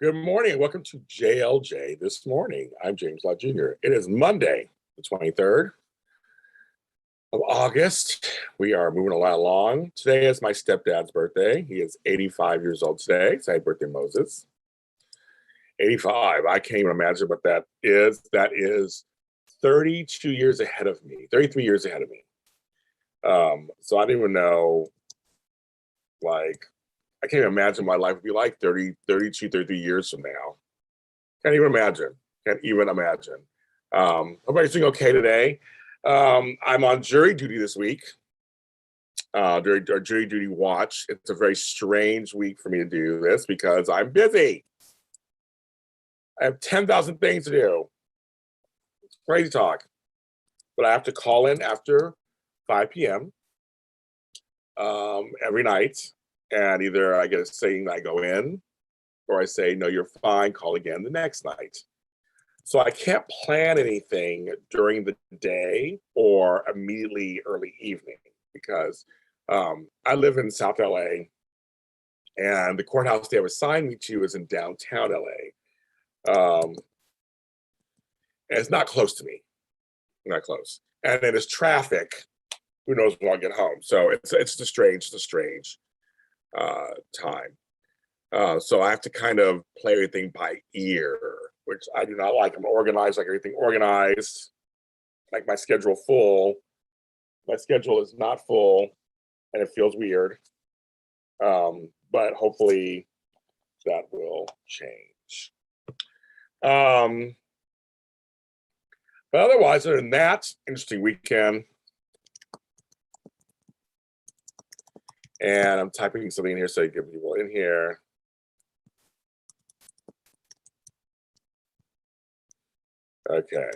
Good morning. Welcome to JLJ this morning. I'm Lott Jr. It is Monday, the 23rd of August. We are moving a lot along. Today is my stepdad's birthday. He is 85 years old today. So happy birthday, Moses. 85. I can't even imagine what that is. That is 32 years ahead of me, 33 years ahead of me. So I don't even know, I can't even imagine my life would be like 33 years from now. Can't even imagine. Can't even imagine. Everybody's doing okay today. I'm on jury duty this week. Jury duty watch. It's a very strange week for me to do this because I'm busy. I have 10,000 things to do. It's crazy talk. But I have to call in after 5 p.m. Every night. And either I get a saying I go in, or I say, no, you're fine, call again the next night. So I can't plan anything during the day or immediately early evening because I live in South LA and the courthouse they have assigned me to is in downtown LA. And it's not close to me, not close. And then there's traffic, who knows when I'll get home. So it's a strange time. So I have to kind of play everything by ear, which I do not like. I'm organized, like everything organized, like my schedule full. My schedule is not full and it feels weird. But hopefully that will change. But otherwise, other than that, interesting weekend. And I'm typing something in here so you get people in here. Okay.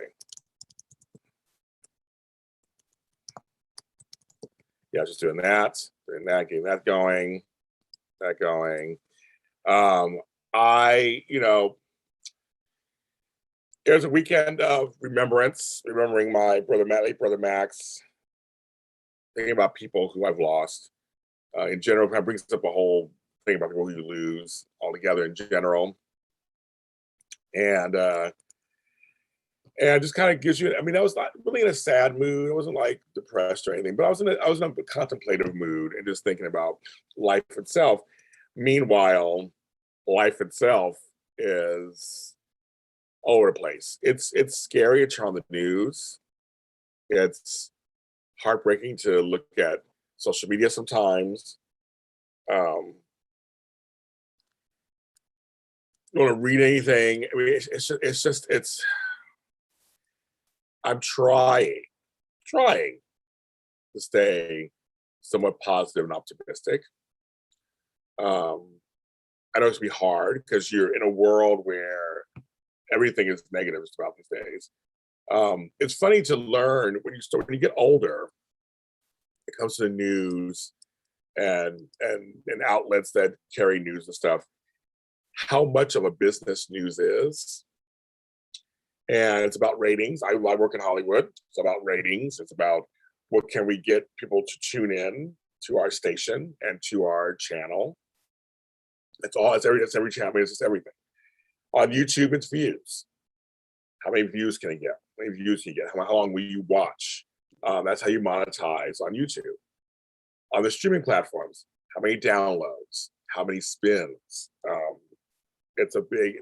Yeah, just doing that, getting that going. It was a weekend of remembering my late brother Max, thinking about people who I've lost. In general, kind of brings up a whole thing about people who you lose altogether in general. And just kind of gives you, I was not really in a sad mood. I wasn't like depressed or anything, but I was in a contemplative mood and just thinking about life itself. Meanwhile, life itself is all over the place. It's scary to turn on the news. It's heartbreaking to look at social media sometimes. You want to read anything. I'm trying to stay somewhat positive and optimistic. I know it's be hard because you're in a world where everything is negative throughout these days. It's funny to learn when you get older, it comes to the news and outlets that carry news and stuff, how much of a business news is. And it's about ratings. I work in Hollywood. It's about ratings. It's about what can we get people to tune in to our station and to our channel. It's every channel. It's just everything. On YouTube, it's views. How many views can I get? How many views can you get? How long will you watch? That's how you monetize on YouTube. On the streaming platforms, how many downloads? How many spins? It's a big.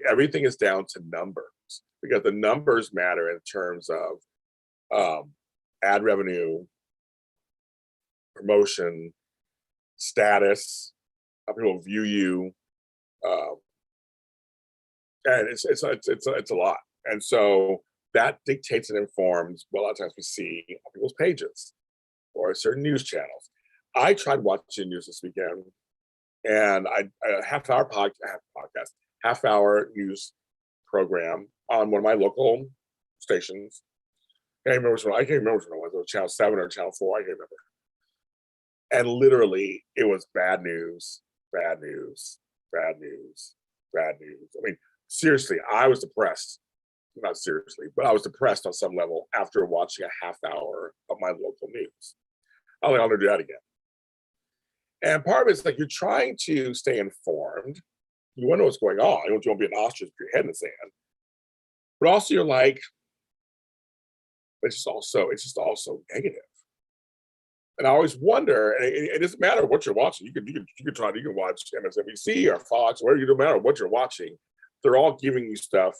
Everything is down to numbers because the numbers matter in terms of ad revenue, promotion, status, how people view you, and it's a lot. And so that dictates and informs what a lot of times we see on people's pages or certain news channels. I tried watching news this weekend, and a half hour news program on one of my local stations. I can't remember which one it was. It was Channel 7 or Channel 4. I can't remember. And literally, it was bad news, bad news, bad news, bad news. Seriously, I was depressed. Not seriously, but I was depressed on some level after watching a half hour of my local news. I don't think I'll never do that again. And part of it's like you're trying to stay informed, you want to know what's going on. You don't want to be an ostrich with your head in the sand. But also you're like, it's just also negative. And I always wonder, and it doesn't matter what you're watching. You can watch MSNBC or Fox, whatever. It doesn't matter what you're watching. They're all giving you stuff,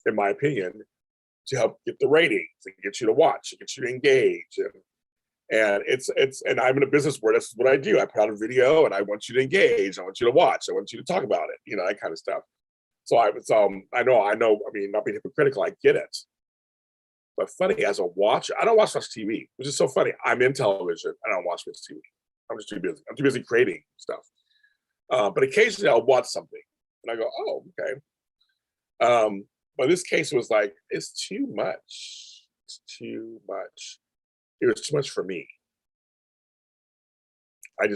in my opinion, to help get the ratings and get you to watch, and get you to engage. And and I'm in a business where this is what I do. I put out a video and I want you to engage. I want you to watch. I want you to talk about it. That kind of stuff. So I know. I mean, not being hypocritical, I get it. But funny, as a watcher, I don't watch much TV, which is so funny. I'm in television. I don't watch much TV. I'm just too busy. I'm too busy creating stuff. But occasionally I'll watch something and I go, oh, okay. But this case was like, it's too much. It's too much. It was too much for me. I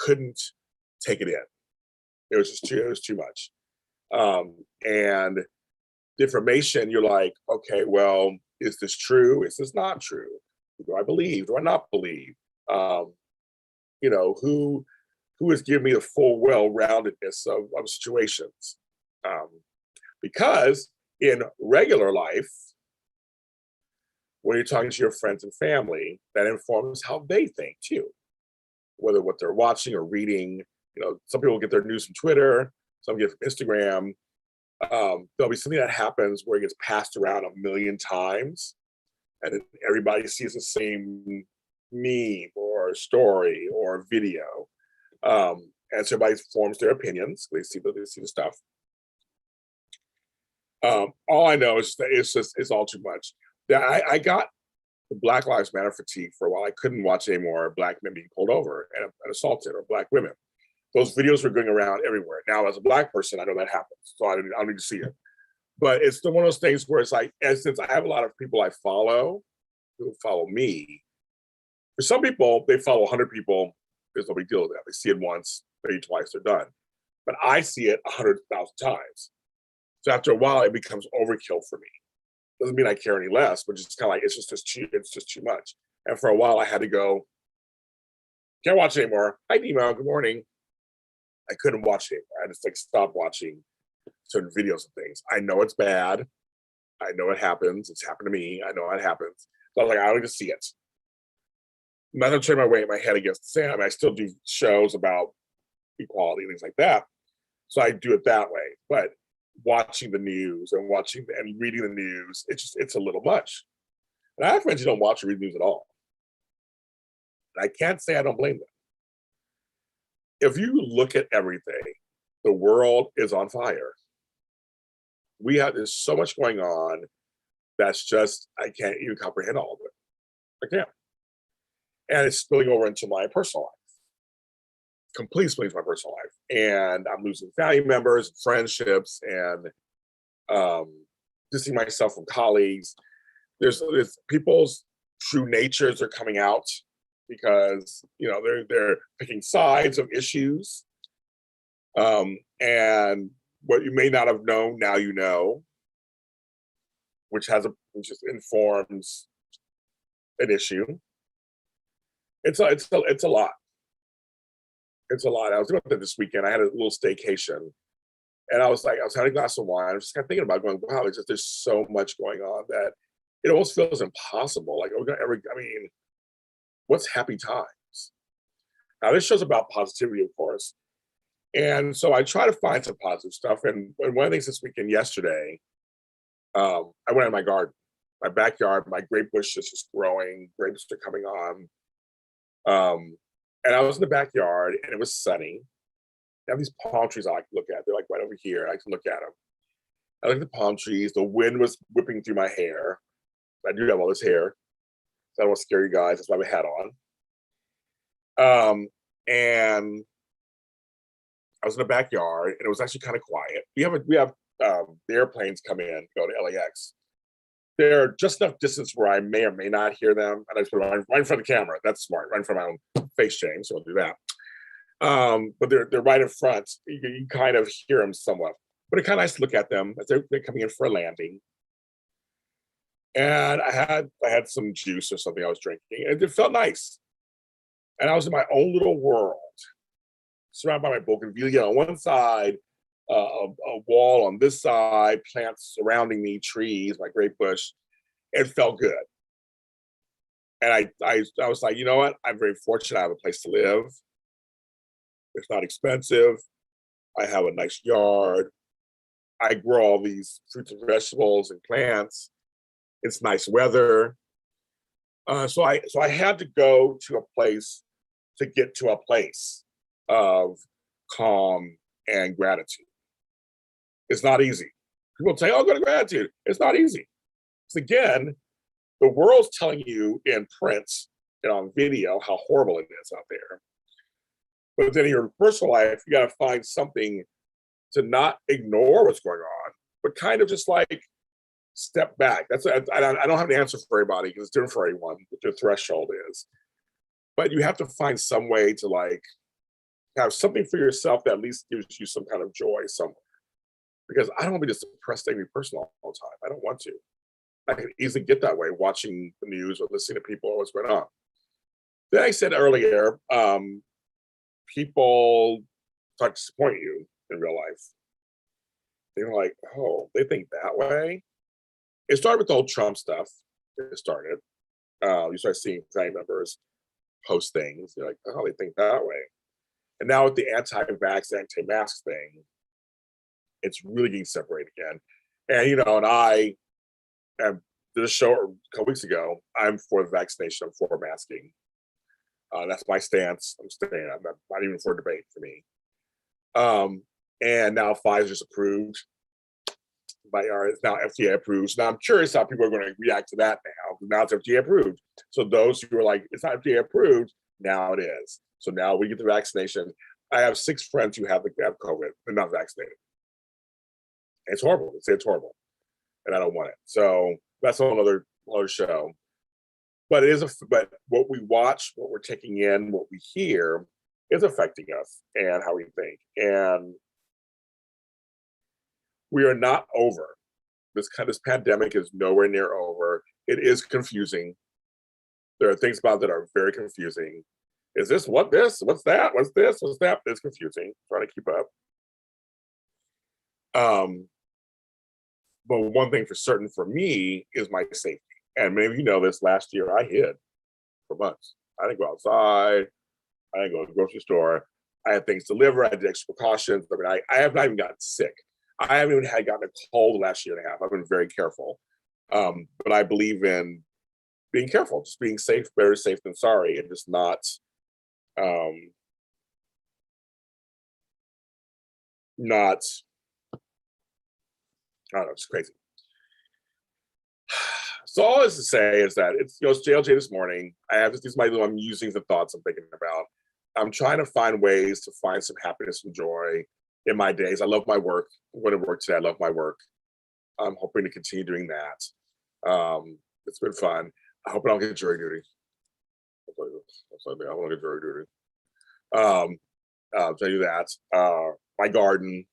couldn't take it in. It was too much. And the information, you're like, okay, well, is this true? Is this not true? Do I believe? Do I not believe? Who has given me the full well-roundedness of situations? Because in regular life, when you're talking to your friends and family, that informs how they think too, whether what they're watching or reading. Some people get their news from Twitter, some get from Instagram. There'll be something that happens where it gets passed around a million times, and then everybody sees the same meme or story or video, and so everybody forms their opinions. They see the stuff. All I know is that it's all too much. I got the Black Lives Matter fatigue for a while. I couldn't watch anymore black men being pulled over and assaulted, or black women. Those videos were going around everywhere. Now, as a black person, I know that happens, so I don't need to see it. But it's one of those things where it's like, and since I have a lot of people I follow who follow me, for some people, they follow 100 people. There's no big deal with that. They see it once, maybe twice, they're done. But I see it 100,000 times. So after a while, it becomes overkill for me. Doesn't mean I care any less, but just kind of like, it's just too much. And for a while, I had to go, can't watch it anymore. Hi, Nemo, good morning. I couldn't watch it anymore. I just stopped watching certain videos and things. I know it's bad. I know it happens. It's happened to me. I know it happens. So I was like, I don't need to see it. I'm not going to turn my weight in my head against the sand. I mean, I still do shows about equality and things like that. So I do it that way. But watching the news and reading the news, it's a little much. And I have friends who don't watch or read the news at all. And I can't say I don't blame them. If you look at everything, the world is on fire. There's so much going on that's just, I can't even comprehend all of it. I can't. And it's spilling over into my personal life. Completely spilling into my personal life. And I'm losing family members, friendships, and distancing myself from colleagues. There's people's true natures are coming out because they're picking sides of issues. And what you may not have known, now you know, which just informs an issue. It's a lot. It's a lot. I was doing that this weekend. I had a little staycation, and I was having a glass of wine. I was just kind of thinking about going, wow, there's so much going on that it almost feels impossible. Like, what's happy times? Now, this show's about positivity, of course. And so I try to find some positive stuff. And one of the things this weekend, yesterday, I went in my garden, my backyard. My grape bush is just growing. Grapes are coming on. And I was in the backyard, and it was sunny. I have these palm trees I like to look at. They're like right over here. I can look at them. I look at the palm trees. The wind was whipping through my hair. I do have all this hair. So I don't want to scare you guys. That's why I have a hat on. And I was in the backyard, and it was actually kind of quiet. We have the airplanes come in, go to LAX. They're just enough distance where I may or may not hear them, and I just put it right in front of the camera. That's smart, right in front of my own face change, so I'll do that. But they're right in front. You can kind of hear them somewhat, but it's kind of nice to look at them as they're coming in for a landing. And I had some juice or something I was drinking, and it felt nice. And I was in my own little world, surrounded by my bougainvillea on one side, a wall on this side, plants surrounding me, trees, my great bush. It felt good. And I was like, you know what? I'm very fortunate. I have a place to live. It's not expensive. I have a nice yard. I grow all these fruits and vegetables and plants. It's nice weather. So I had to go to a place to get to a place of calm and gratitude. It's not easy. People say, "Oh, go to gratitude." It's not easy. Because again, the world's telling you in print and on video how horrible it is out there. But then in your personal life, you got to find something to not ignore what's going on, but kind of just like step back. I don't have an answer for everybody because it's different for everyone what your threshold is. But you have to find some way to like have something for yourself that at least gives you some kind of joy somewhere. Because I don't want to be just depressed, angry person all the time. I don't want to. I can easily get that way watching the news or listening to people what's going on. Then I said earlier, people try to disappoint you in real life. They're like, oh, they think that way. It started with the whole Trump stuff. It started. You start seeing family members post things. You're like, oh, they think that way. And now with the anti-vax, anti-mask thing, it's really getting separated again. And and I did a show a couple weeks ago. I'm for the vaccination. I'm for masking. That's my stance. I'm not even for debate for me. And now Pfizer's approved. It's now FDA approved. So now I'm curious how people are going to react to that now. Now it's FDA approved. So those who are like, it's not FDA approved, now it is. So now we get the vaccination. I have 6 friends who have COVID. They're not vaccinated. It's horrible. They say it's horrible. And I don't want it. So that's another show. But but what we watch, what we're taking in, what we hear is affecting us and how we think. And we are not over. This pandemic is nowhere near over. It is confusing. There are things about it that are very confusing. Is this what this? What's that? What's this? What's that? It's confusing. Trying to keep up. But one thing for certain for me is my safety. And many of you know this, last year I hid for months. I didn't go outside. I didn't go to the grocery store. I had things delivered. I did extra precautions. I mean, I have not even gotten sick. I haven't even gotten a cold the last year and a half. I've been very careful. But I believe in being careful, just being safe, better safe than sorry, and just not I don't know, it's crazy. So all this to say is that it's JLJ this morning. I have these my little musings and thoughts I'm thinking about. I'm trying to find ways to find some happiness and joy in my days. I love my work. I'm going to work today. I love my work. I'm hoping to continue doing that. It's been fun. I hope I don't get jury duty. I don't want to get jury duty. I'll tell you that. My garden.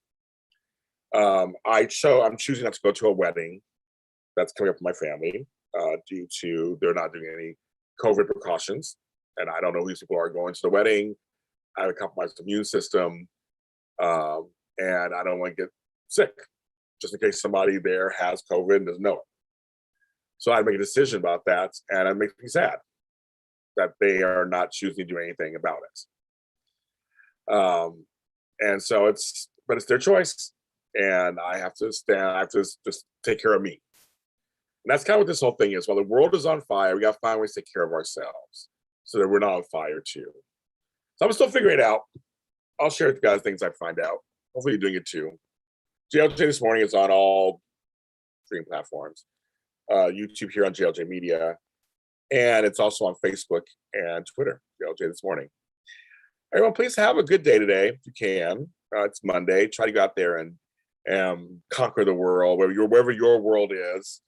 I'm choosing not to go to a wedding that's coming up with my family due to they're not doing any COVID precautions. And I don't know who these people are going to the wedding. I have a compromised immune system. And I don't want to get sick just in case somebody there has COVID and doesn't know it. So I make a decision about that, and it makes me sad that they are not choosing to do anything about it. And so it's their choice, and I have to just take care of me. And that's kind of what this whole thing is. While the world is on fire, we got to find ways to take care of ourselves so that we're not on fire too. So I'm still figuring it out. I'll share with you guys things I find out. Hopefully you're doing it too. JLJ This Morning is on all streaming platforms. YouTube here on JLJ Media. And it's also on Facebook and Twitter, JLJ This Morning. Everyone, please have a good day today if you can. It's Monday. Try to go out there and conquer the world, wherever your world is.